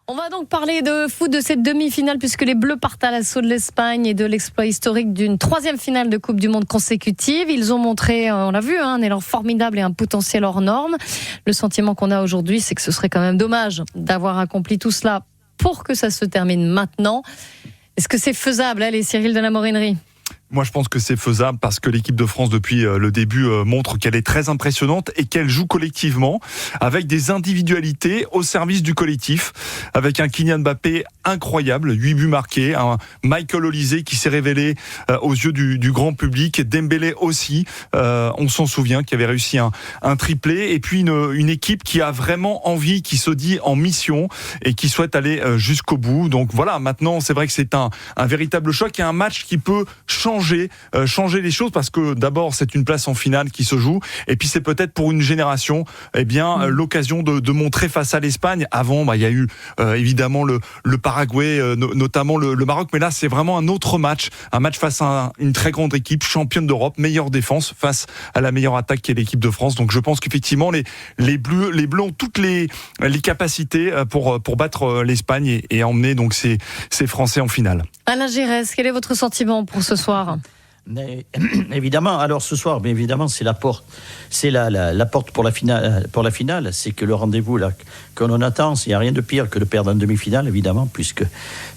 On va donc parler de foot, de cette demi-finale, puisque les Bleus partent à l'assaut de l'Espagne et de l'exploit historique d'une 3e finale de Coupe du Monde consécutive. Ils ont montré, on l'a vu, un élan formidable et un potentiel hors norme. Le sentiment qu'on a aujourd'hui, c'est que ce serait quand même dommage d'avoir accompli tout cela pour que ça se termine maintenant. Est-ce que c'est faisable, allez, Cyril de la Morinerie? Moi, je pense que c'est faisable parce que l'équipe de France, depuis le début, montre qu'elle est très impressionnante et qu'elle joue collectivement avec des individualités au service du collectif, avec un Kylian Mbappé incroyable, 8 buts marqués, un Michael Olise qui s'est révélé aux yeux du grand public, Dembélé aussi, on s'en souvient, qui avait réussi un triplé, et puis une équipe qui a vraiment envie, qui se dit en mission et qui souhaite aller jusqu'au bout. Donc voilà, maintenant, c'est vrai que c'est un véritable choc et un match qui peut changer les choses, parce que d'abord c'est une place en finale qui se joue, et puis c'est peut-être pour une génération l'occasion de montrer face à l'Espagne. Avant, il y a eu évidemment le Paraguay, notamment le Maroc, mais là c'est vraiment un autre match, un match face à une très grande équipe, championne d'Europe, meilleure défense face à la meilleure attaque qui est l'équipe de France. Donc je pense qu'effectivement les Bleus ont toutes les capacités pour battre l'Espagne et emmener donc ces Français en finale. Alain Giresse, quel est votre sentiment pour ce soir? Mais, évidemment, alors ce soir, bien évidemment, c'est la porte pour la finale. C'est que le rendez-vous là qu'on en attend, il n'y a rien de pire que de perdre en demi-finale, évidemment, puisque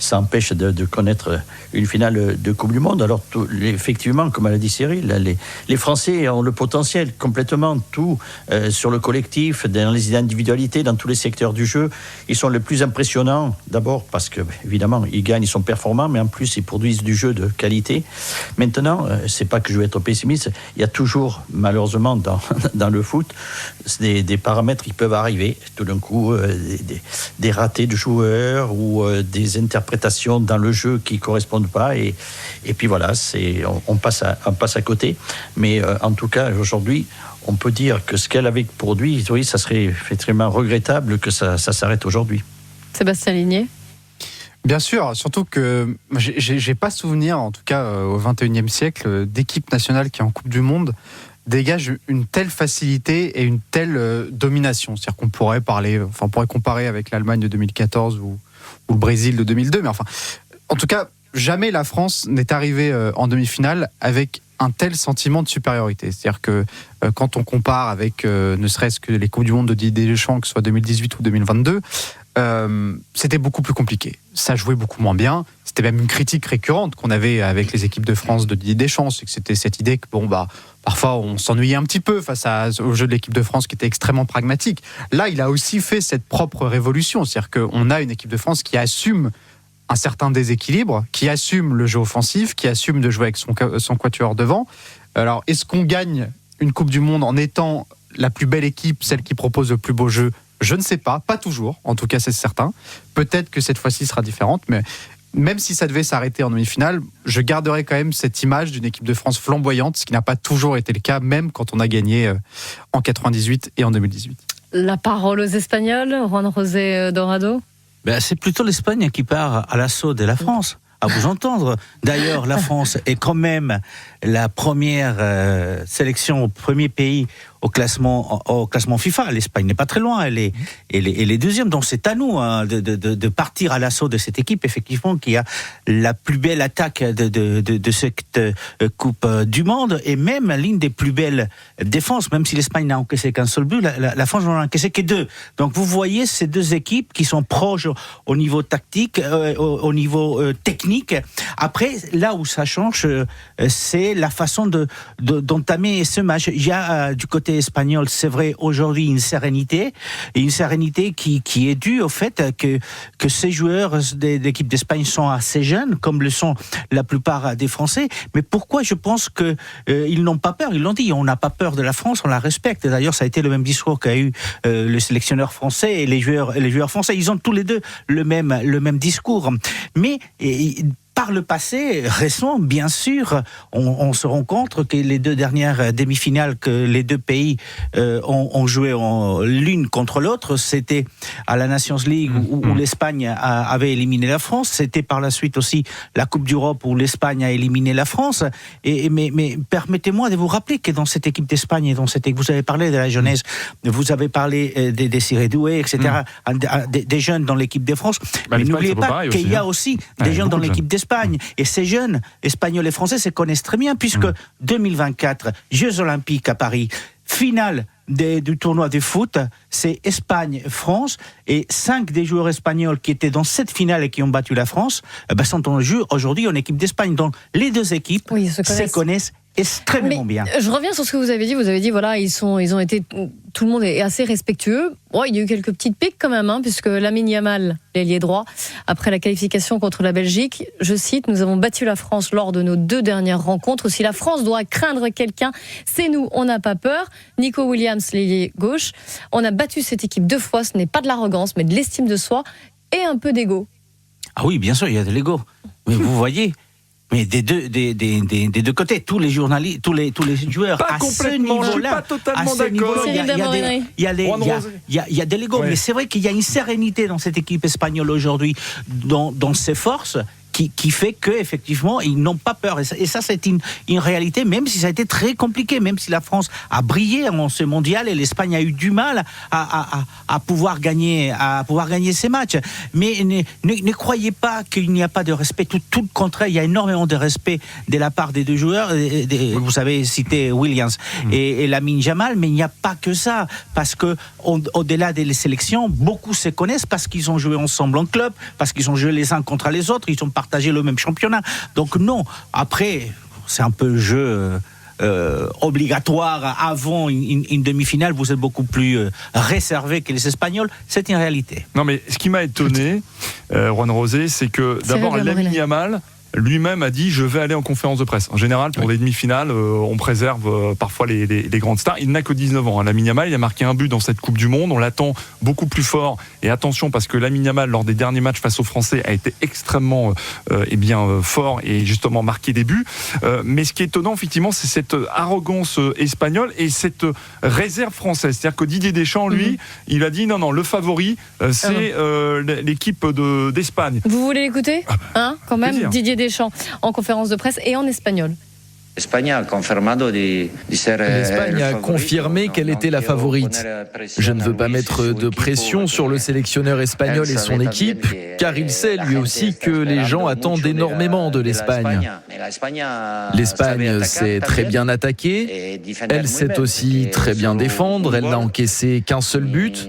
ça empêche de connaître une finale de Coupe du Monde. Alors effectivement, comme l'a dit Cyril, les Français ont le potentiel complètement, tout sur le collectif, dans les individualités, dans tous les secteurs du jeu. Ils sont les plus impressionnants, d'abord parce que évidemment ils gagnent, ils sont performants, mais en plus ils produisent du jeu de qualité. Maintenant, c'est pas que je veux être pessimiste, il y a toujours, malheureusement, dans le foot, des paramètres qui peuvent arriver tout d'un coup, des ratés de joueurs ou des interprétations dans le jeu qui correspondent pas, et puis voilà, on passe à côté. Mais en tout cas, aujourd'hui, on peut dire que ce qu'elle avait produit, oui, ça serait effectivement regrettable que ça s'arrête aujourd'hui. Sébastien Ligné. Bien sûr, surtout que j'ai pas souvenir, en tout cas au XXIe siècle, d'équipe nationale qui en Coupe du Monde dégage une telle facilité et une telle domination. C'est-à-dire qu'on pourrait comparer avec l'Allemagne de 2014 ou le Brésil de 2002, mais enfin, en tout cas, jamais la France n'est arrivée en demi-finale avec un tel sentiment de supériorité. C'est-à-dire que quand on compare avec ne serait-ce que les Coupes du Monde de Didier Deschamps, que ce soit 2018 ou 2022, c'était beaucoup plus compliqué. Ça jouait beaucoup moins bien. C'était même une critique récurrente qu'on avait avec les équipes de France de Didier Deschamps, c'est que c'était cette idée que parfois on s'ennuyait un petit peu face au jeu de l'équipe de France qui était extrêmement pragmatique. Là, il a aussi fait cette propre révolution, c'est-à-dire qu'on a une équipe de France qui assume un certain déséquilibre, qui assume le jeu offensif, qui assume de jouer avec son quatuor devant. Alors, est-ce qu'on gagne une Coupe du Monde en étant la plus belle équipe, celle qui propose le plus beau jeu? Je ne sais pas toujours, en tout cas c'est certain. Peut-être que cette fois-ci sera différente, mais même si ça devait s'arrêter en demi-finale, je garderai quand même cette image d'une équipe de France flamboyante, ce qui n'a pas toujours été le cas, même quand on a gagné en 98 et en 2018. La parole aux Espagnols, Juan José Dorado. C'est plutôt l'Espagne qui part à l'assaut de la France, à vous entendre. D'ailleurs, la France est quand même la première sélection, au premier pays au classement FIFA. L'Espagne n'est pas très loin, elle est deuxième. Donc c'est à nous de partir à l'assaut de cette équipe, effectivement, qui a la plus belle attaque de cette Coupe du Monde, et même l'une des plus belles défenses, même si l'Espagne n'a encaissé qu'un seul but, la France n'en a encaissé que 2. Donc vous voyez ces deux équipes qui sont proches au niveau tactique, au niveau technique. Après, là où ça change, c'est la façon d'entamer ce match. Il y a du côté espagnol, c'est vrai, aujourd'hui une sérénité qui est due au fait que ces joueurs de l'équipe d'Espagne sont assez jeunes, comme le sont la plupart des Français. Mais pourquoi je pense que ils n'ont pas peur? Ils l'ont dit, on n'a pas peur de la France, on la respecte. D'ailleurs, ça a été le même discours qu'a eu le sélectionneur français et les joueurs français. Ils ont tous les deux le même discours. Mais par le passé récent, bien sûr, on se rend compte que les 2 dernières demi-finales que les 2 pays ont joué l'une contre l'autre, c'était à la Nations League où l'Espagne avait éliminé la France, c'était par la suite aussi la Coupe d'Europe où l'Espagne a éliminé la France. Mais permettez-moi de vous rappeler que dans cette équipe d'Espagne, vous avez parlé de la jeunesse, vous avez parlé des Siré Doué, etc., des jeunes dans l'équipe de France, mais n'oubliez pas qu'il y a aussi des jeunes dans l'équipe d'Espagne. Et ces jeunes, espagnols et français, se connaissent très bien, puisque 2024, Jeux Olympiques à Paris, finale du tournoi de foot, c'est Espagne-France, et 5 des joueurs espagnols qui étaient dans cette finale et qui ont battu la France sont en jeu aujourd'hui en équipe d'Espagne. Donc les 2 équipes se connaissent extrêmement bien. Je reviens sur ce que vous avez dit. Vous avez dit, voilà, ils ont été, tout le monde est assez respectueux. Il y a eu quelques petites piques quand même, puisque Lamine Yamal, l'ailier droit, après la qualification contre la Belgique, je cite, nous avons battu la France lors de nos 2 dernières rencontres. Si la France doit craindre quelqu'un, c'est nous. On n'a pas peur. Nico Williams, l'ailier gauche, on a battu cette équipe 2 fois. Ce n'est pas de l'arrogance, mais de l'estime de soi et un peu d'ego. Ah oui, bien sûr, il y a de l'ego. Mais vous voyez. Mais des deux côtés, tous les journalistes, tous les joueurs, pas à ce niveau-là, il y a de l'ego. Mais c'est vrai qu'il y a une sérénité dans cette équipe espagnole aujourd'hui, dans ses forces, qui fait qu'effectivement, ils n'ont pas peur. Et ça, c'est une réalité, même si ça a été très compliqué, même si la France a brillé en ce mondial et l'Espagne a eu du mal à pouvoir gagner ces matchs. Mais ne croyez pas qu'il n'y a pas de respect. Tout le contraire, il y a énormément de respect de la part des 2 joueurs. Vous avez cité Williams et Lamine Yamal, mais il n'y a pas que ça. Parce que au-delà des sélections, beaucoup se connaissent parce qu'ils ont joué ensemble en club, parce qu'ils ont joué les uns contre les autres, ils ont partagé le même championnat. Donc non, après, c'est un peu le jeu obligatoire avant une demi-finale, vous êtes beaucoup plus réservé que les Espagnols, c'est une réalité. Non mais ce qui m'a étonné, Juan Rosé, c'est que d'abord Lamine Yamal lui-même a dit je vais aller en conférence de presse. En général, pour les demi-finales, on préserve parfois les grandes stars. Il n'a que 19 ans. Lamine Yamal, il a marqué un but dans cette Coupe du Monde. On l'attend beaucoup plus fort. Et attention, parce que Lamine Yamal, lors des derniers matchs face aux Français, a été extrêmement fort et justement marqué des buts. Mais ce qui est étonnant, effectivement, c'est cette arrogance espagnole et cette réserve française. C'est-à-dire que Didier Deschamps, lui, il a dit non, le favori, c'est l'équipe d'Espagne. Vous voulez l'écouter quand même, plaisir. Didier Deschamps en conférence de presse et en espagnol. L'Espagne a confirmé qu'elle était la favorite. Je ne veux pas mettre de pression sur le sélectionneur espagnol et son équipe, car il sait lui aussi que les gens attendent énormément de l'Espagne. L'Espagne sait très bien attaquer, elle sait aussi très bien défendre, elle n'a encaissé qu'un seul but.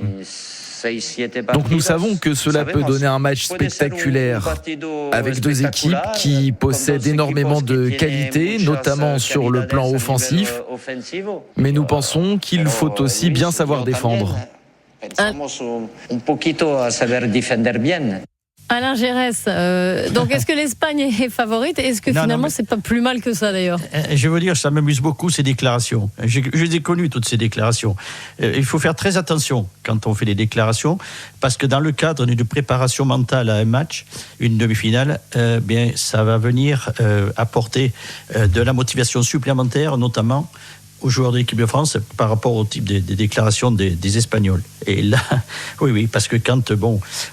Donc nous savons que cela peut donner un match spectaculaire avec 2 équipes qui possèdent énormément de qualités, notamment sur le plan offensif. Mais nous pensons qu'il faut aussi bien savoir défendre. Alain Gérès, donc est-ce que l'Espagne est favorite? Est-ce que finalement c'est pas plus mal que ça d'ailleurs? Je veux dire, ça m'amuse beaucoup ces déclarations. Je les ai connues toutes ces déclarations. Il faut faire très attention quand on fait des déclarations, parce que dans le cadre d'une préparation mentale à un match, une demi-finale, bien ça va venir apporter de la motivation supplémentaire, notamment aux joueurs de l'équipe de France par rapport au type des déclarations des Espagnols. Et là, oui, parce que quand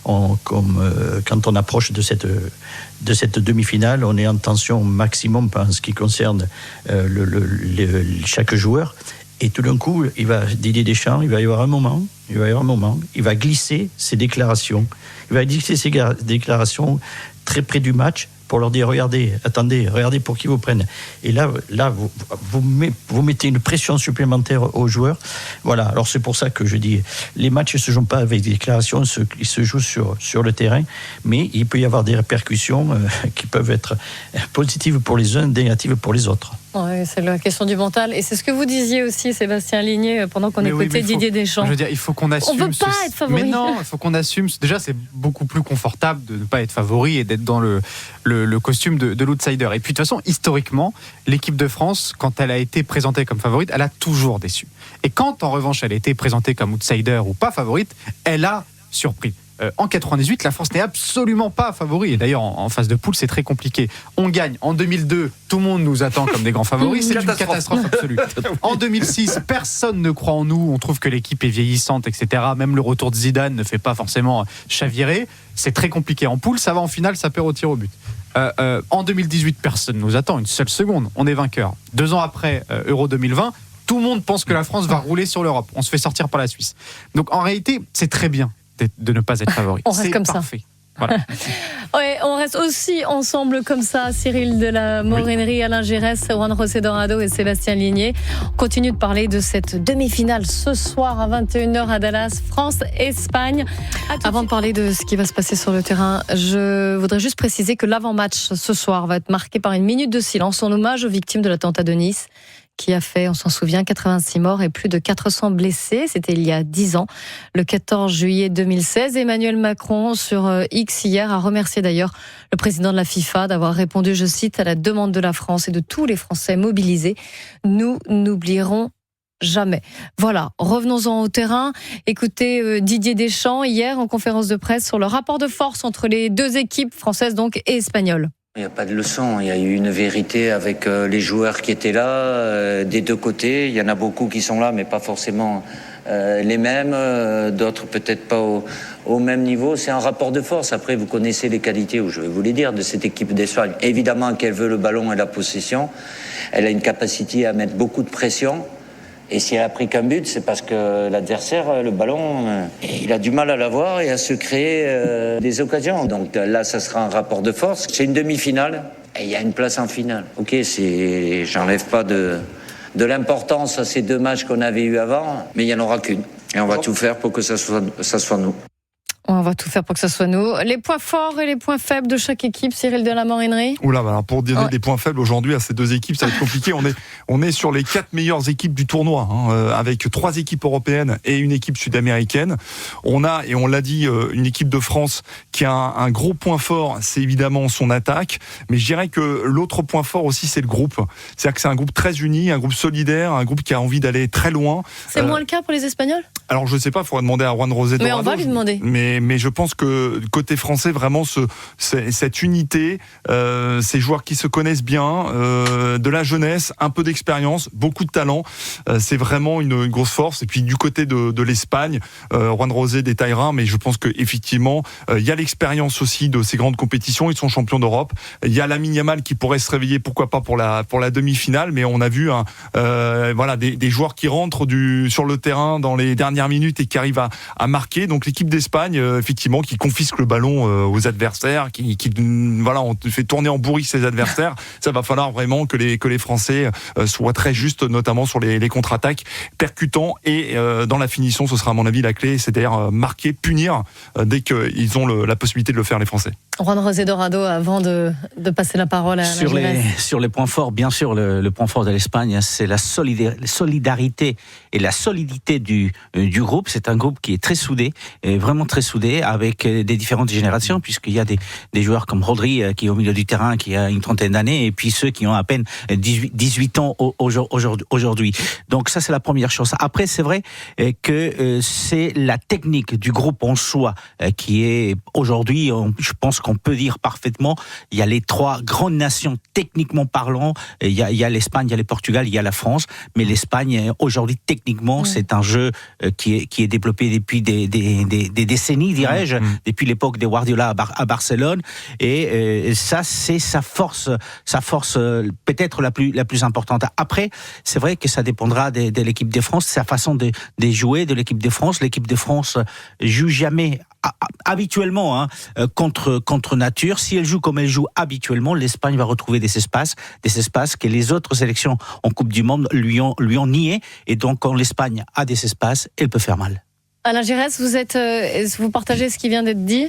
on approche de cette demi-finale, on est en tension maximum en ce qui concerne chaque joueur. Et tout d'un coup, Didier Deschamps, il va y avoir un moment, il va glisser ses déclations. Il va glisser ses déclarations très près du match, pour leur dire regardez pour qui vous prennent. Et là vous mettez une pression supplémentaire aux joueurs. Voilà, alors c'est pour ça que je dis les matchs ne se jouent pas avec des déclarations, ils se jouent sur le terrain, mais il peut y avoir des répercussions qui peuvent être positives pour les uns, négatives pour les autres. Ouais, c'est la question du mental. Et c'est ce que vous disiez aussi, Sébastien Ligné, pendant qu'on écoutait Didier Deschamps. Je veux dire, il faut qu'on assume. On ne veut pas être favori. Mais non, il faut qu'on assume. Déjà, c'est beaucoup plus confortable de ne pas être favori et d'être dans le costume de l'outsider. Et puis, de toute façon, historiquement, l'équipe de France, quand elle a été présentée comme favorite, elle a toujours déçu. Et quand, en revanche, elle a été présentée comme outsider ou pas favorite, elle a surpris. En 98, la France n'est absolument pas favori. Et d'ailleurs, en phase de poule, c'est très compliqué. On gagne. En 2002, tout le monde nous attend comme des grands favoris. C'est une catastrophe absolue. En 2006, personne ne croit en nous. On trouve que l'équipe est vieillissante, etc. Même le retour de Zidane ne fait pas forcément chavirer. C'est très compliqué. En poule, ça va en finale, ça perd au tir au but. En 2018, personne ne nous attend une seule seconde. On est vainqueur. 2 ans après Euro 2020, tout le monde pense que la France va rouler sur l'Europe. On se fait sortir par la Suisse. Donc en réalité, c'est très bien de ne pas être favori. On reste comme parfait. ça. Voilà. Ouais, on reste aussi ensemble comme ça, Cyril de la Morinerie, Alain Giresse, Juan José Dorado et Sébastien Ligné. On continue de parler de cette demi-finale ce soir à 21h à Dallas, France-Espagne. Avant de parler de ce qui va se passer sur le terrain, je voudrais juste préciser que l'avant-match ce soir va être marqué par une minute de silence en hommage aux victimes de l'attentat de Nice, qui a fait, on s'en souvient, 86 morts et plus de 400 blessés. C'était il y a 10 ans, le 14 juillet 2016. Emmanuel Macron, sur X hier, a remercié d'ailleurs le président de la FIFA d'avoir répondu, je cite, à la demande de la France et de tous les Français mobilisés. Nous n'oublierons jamais. Voilà, revenons-en au terrain. Écoutez Didier Deschamps hier en conférence de presse sur le rapport de force entre les deux équipes françaises donc et espagnoles. Il n'y a pas de leçon, il y a eu une vérité avec les joueurs qui étaient là, des deux côtés. Il y en a beaucoup qui sont là, mais pas forcément les mêmes, d'autres peut-être pas au même niveau. C'est un rapport de force. Après, vous connaissez les qualités, ou je vais vous les dire, de cette équipe d'Espagne. Évidemment qu'elle veut le ballon et la possession. Elle a une capacité à mettre beaucoup de pression. Et si elle a pris qu'un but, c'est parce que l'adversaire, le ballon, il a du mal à l'avoir et à se créer des occasions. Donc là, ça sera un rapport de force. C'est une demi-finale et il y a une place en finale. Ok, j'enlève pas de l'importance à ces 2 matchs qu'on avait eu avant, mais il n'y en aura qu'une. Et on va tout faire pour que ça soit nous. On va tout faire pour que ça soit nous. Les points forts et les points faibles de chaque équipe, Cyril de la Morinerie. Oula, alors pour donner des points faibles aujourd'hui à ces 2 équipes, ça va être compliqué. On est sur les 4 meilleures équipes du tournoi, avec 3 équipes européennes et une équipe sud-américaine. On a, et on l'a dit, une équipe de France qui a un gros point fort, c'est évidemment son attaque. Mais je dirais que l'autre point fort aussi, c'est le groupe. C'est-à-dire que c'est un groupe très uni, un groupe solidaire, un groupe qui a envie d'aller très loin. C'est moins le cas pour les Espagnols ? Alors je sais pas, il faudra demander à Juan José Dorado. Mais on va lui demander. Mais je pense que côté français, vraiment, cette unité, ces joueurs qui se connaissent bien, de la jeunesse, un peu d'expérience, beaucoup de talent, c'est vraiment une grosse force. Et puis du côté de l'Espagne, Juan José détaillera, mais je pense qu'effectivement, il y a l'expérience aussi de ces grandes compétitions. Ils sont champions d'Europe. Il y a Lamine Yamal qui pourrait se réveiller, pourquoi pas pour la demi-finale, mais on a vu des joueurs qui rentrent sur le terrain dans les dernières minutes et qui arrivent à marquer. Donc l'équipe d'Espagne, effectivement, qui confisque le ballon aux adversaires, on fait tourner en bourrique ses adversaires. Ça va falloir vraiment que les Français soient très justes, notamment sur les contre-attaques, percutants, et dans la finition, ce sera à mon avis la clé, c'est-à-dire marquer, punir dès qu'ils ont la possibilité de le faire, les Français. Juan José Dorado, avant de passer la parole à sur les points forts, bien sûr, le point fort de l'Espagne, c'est la solidarité et la solidité du groupe. C'est un groupe qui est très soudé, vraiment très soudé, avec des différentes générations, puisqu'il y a des joueurs comme Rodri qui est au milieu du terrain, qui a une trentaine d'années, et puis ceux qui ont à peine 18 ans aujourd'hui. Donc ça, c'est la première chose. Après, c'est vrai que c'est la technique du groupe en soi qui est aujourd'hui, je pense qu'on peut dire parfaitement, il y a les 3 grandes nations techniquement parlant, il y a l'Espagne, il y a le Portugal, il y a la France, mais l'Espagne aujourd'hui techniquement c'est un jeu qui est développé depuis des décennies, dirais-je, depuis l'époque des Guardiola à Barcelone, et ça c'est sa force peut-être la plus importante. Après, c'est vrai que ça dépendra de l'équipe de France, sa façon de jouer de l'équipe de France. L'équipe de France joue jamais habituellement contre nature. Si elle joue comme elle joue habituellement, l'Espagne va retrouver des espaces que les autres sélections en Coupe du Monde lui ont nié, et donc quand l'Espagne a des espaces, elle peut faire mal. Alain Giresse, vous partagez ce qui vient d'être dit ?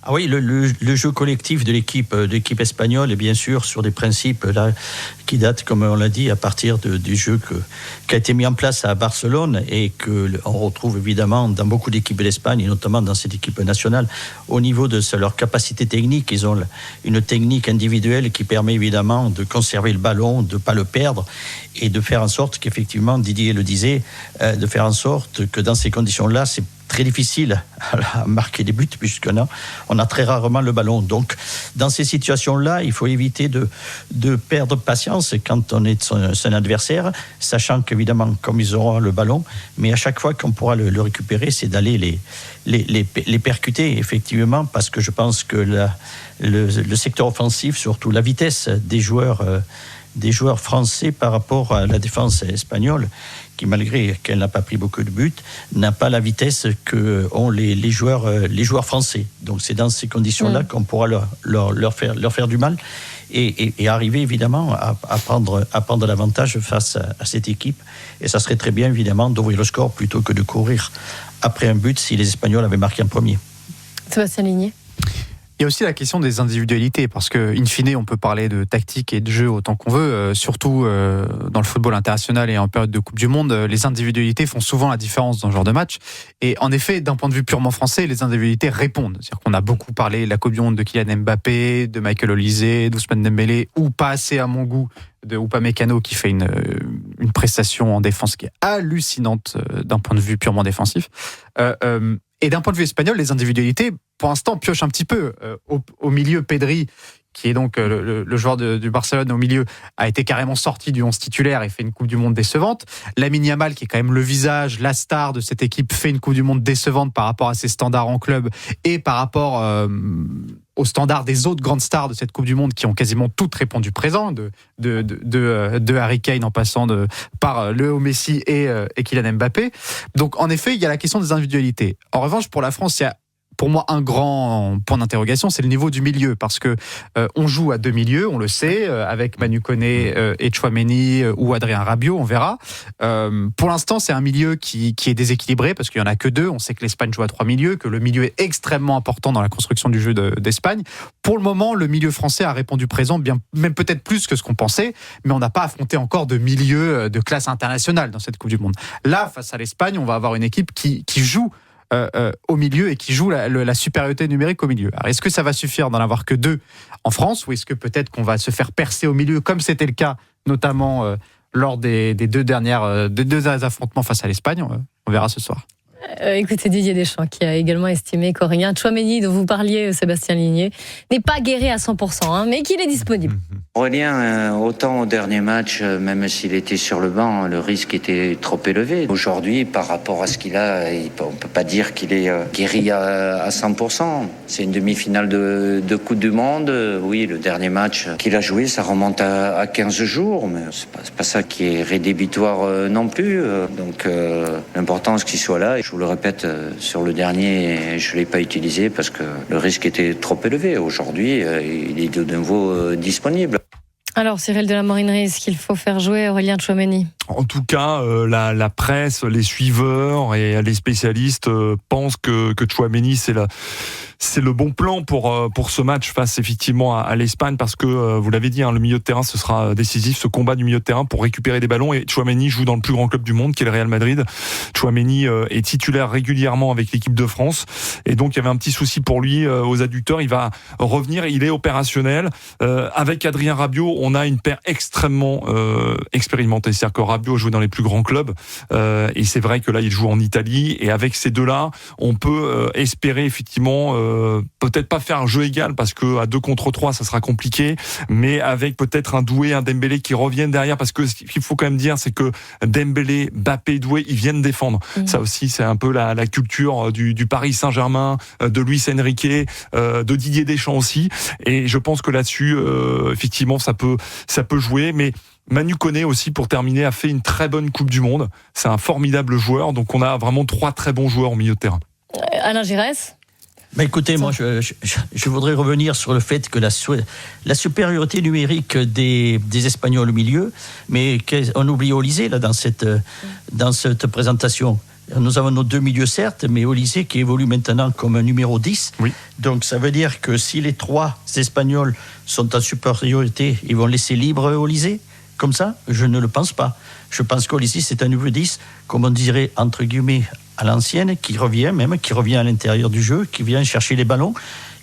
Ah oui, le jeu collectif de l'équipe espagnole est bien sûr sur des principes là, qui datent, comme on l'a dit, à partir du jeu qui a été mis en place à Barcelone, et qu'on retrouve évidemment dans beaucoup d'équipes d'Espagne, et notamment dans cette équipe nationale. Au niveau de leur capacité technique, ils ont une technique individuelle qui permet évidemment de conserver le ballon, de ne pas le perdre, et de faire en sorte qu'effectivement, Didier le disait, de faire en sorte que dans ces conditions-là, c'est très difficile à marquer des buts puisqu'on a très rarement le ballon. Donc, dans ces situations-là, il faut éviter de perdre patience quand on est son adversaire, sachant qu'évidemment, comme ils auront le ballon, mais à chaque fois qu'on pourra le récupérer, c'est d'aller les percuter, effectivement, parce que je pense que le secteur offensif, surtout la vitesse des joueurs français par rapport à la défense espagnole, qui malgré qu'elle n'a pas pris beaucoup de buts, n'a pas la vitesse que ont les joueurs français. Donc c'est dans ces conditions-là qu'on pourra leur faire du mal et arriver évidemment à prendre l'avantage face à cette équipe. Et ça serait très bien évidemment d'ouvrir le score plutôt que de courir après un but si les Espagnols avaient marqué un premier. Sébastien Ligné. Il y a aussi la question des individualités, parce que, in fine, on peut parler de tactique et de jeu autant qu'on veut, surtout dans le football international et en période de Coupe du Monde, les individualités font souvent la différence dans ce genre de match. Et en effet, d'un point de vue purement français, les individualités répondent. C'est-à-dire qu'on a beaucoup parlé de la Coupe du Monde de Kylian Mbappé, de Michael Olise, d'Ousmane Dembélé, ou pas assez à mon goût, de Upamecano qui fait une prestation en défense qui est hallucinante d'un point de vue purement défensif. Et d'un point de vue espagnol, les individualités, pour l'instant, piochent un petit peu. Au milieu, Pedri, qui est donc le joueur du Barcelone au milieu, a été carrément sorti du 11 titulaire et fait une Coupe du Monde décevante. Lamine Yamal, qui est quand même le visage, la star de cette équipe, fait une Coupe du Monde décevante par rapport à ses standards en club et par rapport aux standards des autres grandes stars de cette Coupe du Monde qui ont quasiment toutes répondu présent, de Harry Kane en passant par Léo Messi et Kylian Mbappé. Donc en effet, il y a la question des individualités. En revanche, pour la France, il y a pour moi un grand point d'interrogation, c'est le niveau du milieu, parce que on joue à deux milieux, on le sait, avec Manu Koné et Tchouaméni ou Adrien Rabiot, on verra. Pour l'instant, c'est un milieu qui est déséquilibré parce qu'il y en a que deux. On sait que l'Espagne joue à trois milieux, que le milieu est extrêmement important dans la construction du jeu d'Espagne. Pour le moment, le milieu français a répondu présent, bien même peut-être plus que ce qu'on pensait, mais on n'a pas affronté encore de milieu de classe internationale dans cette Coupe du Monde. Là, face à l'Espagne, on va avoir une équipe qui joue au milieu et qui joue la supériorité numérique au milieu. Alors, est-ce que ça va suffire d'en avoir que deux en France, ou est-ce que peut-être qu'on va se faire percer au milieu, comme c'était le cas notamment lors des deux derniers affrontements face à l'Espagne? On verra ce soir. Écoutez Didier Deschamps qui a également estimé qu'Aurélien Tchouaméni, dont vous parliez, Sébastien Ligné, n'est pas guéri à 100%, mais qu'il est disponible. Aurélien, autant au dernier match, même s'il était sur le banc, le risque était trop élevé. Aujourd'hui, par rapport à ce qu'il a, on ne peut pas dire qu'il est guéri à 100%. C'est une demi-finale de Coupe du Monde. Oui, le dernier match qu'il a joué, ça remonte à 15 jours, mais c'est pas ça qui est rédhibitoire non plus. Donc l'important, c'est qu'il soit là. Je vous le répète, sur le dernier, je ne l'ai pas utilisé parce que le risque était trop élevé. Aujourd'hui, il est de nouveau disponible. Alors, Cyril de la Morinerie, est-ce qu'il faut faire jouer Aurélien Tchouaméni ? En tout cas, la presse, les suiveurs et les spécialistes pensent que Tchouaméni, c'est le bon plan pour ce match face effectivement à l'Espagne, parce que vous l'avez dit, le milieu de terrain, ce sera décisif, ce combat du milieu de terrain pour récupérer des ballons. Et Tchouaméni joue dans le plus grand club du monde, qui est le Real Madrid. Tchouaméni est titulaire régulièrement avec l'équipe de France, et donc il y avait un petit souci pour lui aux adducteurs. Il va revenir, il est opérationnel. Avec Adrien Rabiot, on a une paire extrêmement expérimentée. C'est-à-dire que Rabiot joue dans les plus grands clubs, et c'est vrai que là il joue en Italie, et avec ces deux-là, on peut espérer effectivement peut-être pas faire un jeu égal, parce que à 2 contre 3 ça sera compliqué, mais avec peut-être un Doué, un Dembélé qui reviennent derrière, parce que ce qu'il faut quand même dire, c'est que Dembélé, Mbappé, Doué, ils viennent défendre. Ça aussi, c'est un peu la culture du Paris Saint-Germain, de Luis Enrique, de Didier Deschamps aussi, et je pense que là-dessus effectivement ça peut jouer. Mais Manu Koné aussi, pour terminer, a fait une très bonne Coupe du Monde. C'est un formidable joueur, donc on a vraiment 3 très bons joueurs au milieu de terrain. Alain Giresse ? Écoutez, moi, je voudrais revenir sur le fait que la supériorité numérique des Espagnols au milieu, mais on oublie Olise là dans cette présentation. Nous avons nos 2 milieux, certes, mais Olise qui évolue maintenant comme un numéro 10. Oui. Donc ça veut dire que si les 3 Espagnols sont en supériorité, ils vont laisser libre Olise comme ça? Je ne le pense pas. Je pense qu'Olise, c'est un numéro 10, comme on dirait, entre guillemets, à l'ancienne, qui revient à l'intérieur du jeu, qui vient chercher les ballons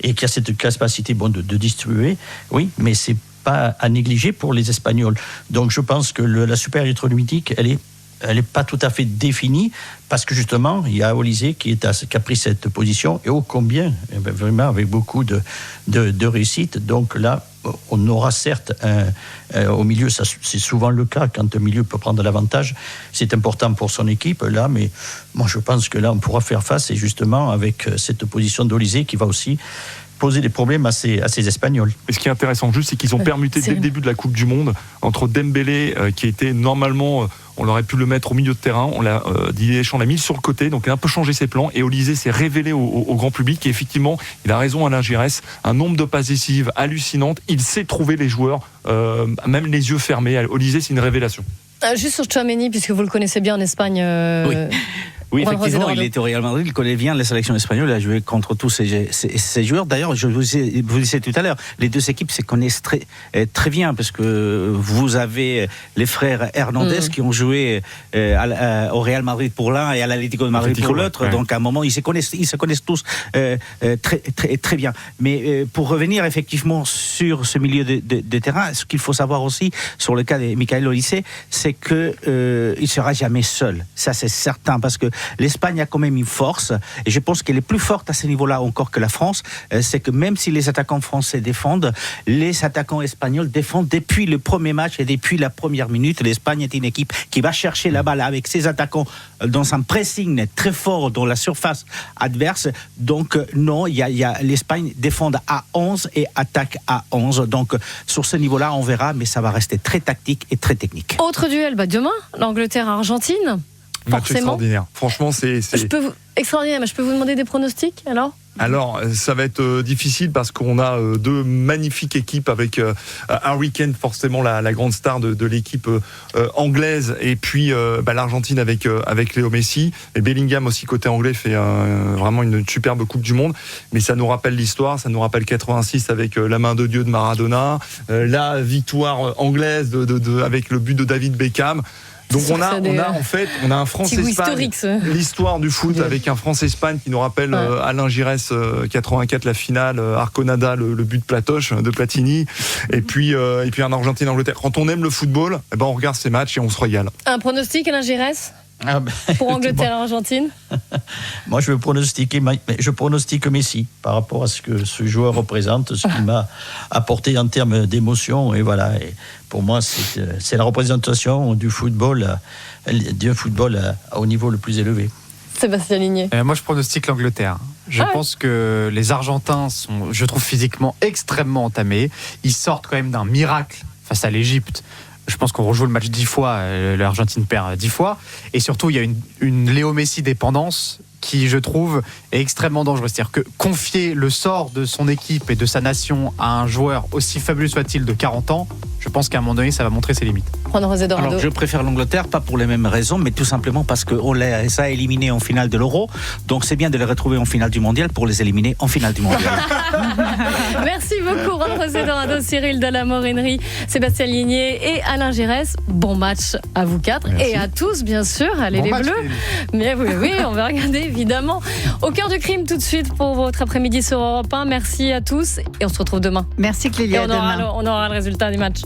et qui a cette capacité de distribuer. Oui, mais c'est pas à négliger pour les Espagnols. Donc je pense que la supériorité numérique, elle est elle n'est pas tout à fait définie, parce que justement, il y a Olysée qui a pris cette position, et ô combien, vraiment avec beaucoup de réussite. Donc là, on aura certes au milieu, ça, c'est souvent le cas, quand un milieu peut prendre l'avantage, c'est important pour son équipe, là, mais moi je pense que là, on pourra faire face, et justement, avec cette position d'Olysée qui va aussi poser des problèmes à ces Espagnols. Et ce qui est intéressant juste, c'est qu'ils ont permuté dès le début de la Coupe du Monde entre Dembélé, qui était normalement, on aurait pu le mettre au milieu de terrain, Didier Deschamps l'a mis sur le côté, donc il a un peu changé ses plans, et Olysée s'est révélé au grand public, et effectivement, il a raison Alain Giresse, un nombre de passes décisives hallucinantes, il sait trouver les joueurs, même les yeux fermés. Olysée, c'est une révélation. Juste sur Tchouaméni, puisque vous le connaissez bien en Espagne. Oui, effectivement, il était au Real Madrid, il connaît bien la sélection espagnole, il a joué contre tous ces joueurs. D'ailleurs, je vous disais tout à l'heure, les deux équipes se connaissent très bien, parce que vous avez les frères Hernandez qui ont joué au Real Madrid pour l'un et à l'Atlético de Madrid pour l'autre. Ouais. Donc à un moment, ils se connaissent tous très bien. Mais pour revenir effectivement sur ce milieu de terrain, ce qu'il faut savoir aussi sur le cas de Michael Olysée, c'est qu'il ne sera jamais seul. Ça, c'est certain, parce que l'Espagne a quand même une force, et je pense qu'elle est plus forte à ce niveau-là encore que la France, c'est que même si les attaquants français défendent, les attaquants espagnols défendent depuis le premier match et depuis la première minute. L'Espagne est une équipe qui va chercher la balle avec ses attaquants dans un pressing très fort dans la surface adverse. Donc non, l'Espagne défend à 11 et attaque à 11. Donc sur ce niveau-là, on verra, mais ça va rester très tactique et très technique. Autre duel, demain, l'Angleterre-Argentine. Match extraordinaire. Franchement, c'est... Extraordinaire, mais je peux vous demander des pronostics alors, ça va être difficile parce qu'on a deux magnifiques équipes avec Harry Kane, forcément la grande star de l'équipe anglaise, et puis l'Argentine avec Léo Messi, et Bellingham aussi côté anglais fait vraiment une superbe Coupe du Monde. Mais ça nous rappelle l'histoire, ça nous rappelle 86 avec la main de Dieu de Maradona, la victoire anglaise avec le but de David Beckham. Donc on a un France-Espagne, l'histoire du foot avec un France-Espagne qui nous rappelle Alain Giresse 84 la finale, Arconada le but de Platoche de Platini, et puis un Argentine-Angleterre. Quand on aime le football, on regarde ces matchs et on se régale. Un pronostic, Alain Giresse pour Angleterre-Argentine? Moi, je pronostique Messi par rapport à ce que ce joueur représente, ce qu'il m'a apporté en termes d'émotion. Et voilà. Et pour moi, c'est la représentation du football au niveau le plus élevé. Sébastien Ligné. Moi, je pronostique l'Angleterre. Je pense que les Argentins sont, je trouve, physiquement extrêmement entamés. Ils sortent quand même d'un miracle face à l'Égypte. Je pense qu'on rejoue le match 10 fois, l'Argentine perd 10 fois. Et surtout, il y a une Léo Messi dépendance qui, je trouve, est extrêmement dangereuse. C'est-à-dire que confier le sort de son équipe et de sa nation à un joueur, aussi fabuleux soit-il, de 40 ans, je pense qu'à un moment donné, ça va montrer ses limites. Alors, je préfère l'Angleterre, pas pour les mêmes raisons, mais tout simplement parce qu'on les a éliminés en finale de l'Euro. Donc c'est bien de les retrouver en finale du Mondial pour les éliminer en finale du Mondial. Merci beaucoup, Juan-José Dorado, Cyril Delamore-Henry, Sébastien Ligné et Alain Giresse. Bon match à vous quatre. Merci. Et à tous, bien sûr. Allez, bon les match, Bleus. Mais oui, on va regarder, évidemment. Au cœur du crime, tout de suite, pour votre après-midi sur Europe 1. Merci à tous et on se retrouve demain. Merci Clélia. Et on aura le résultat du match.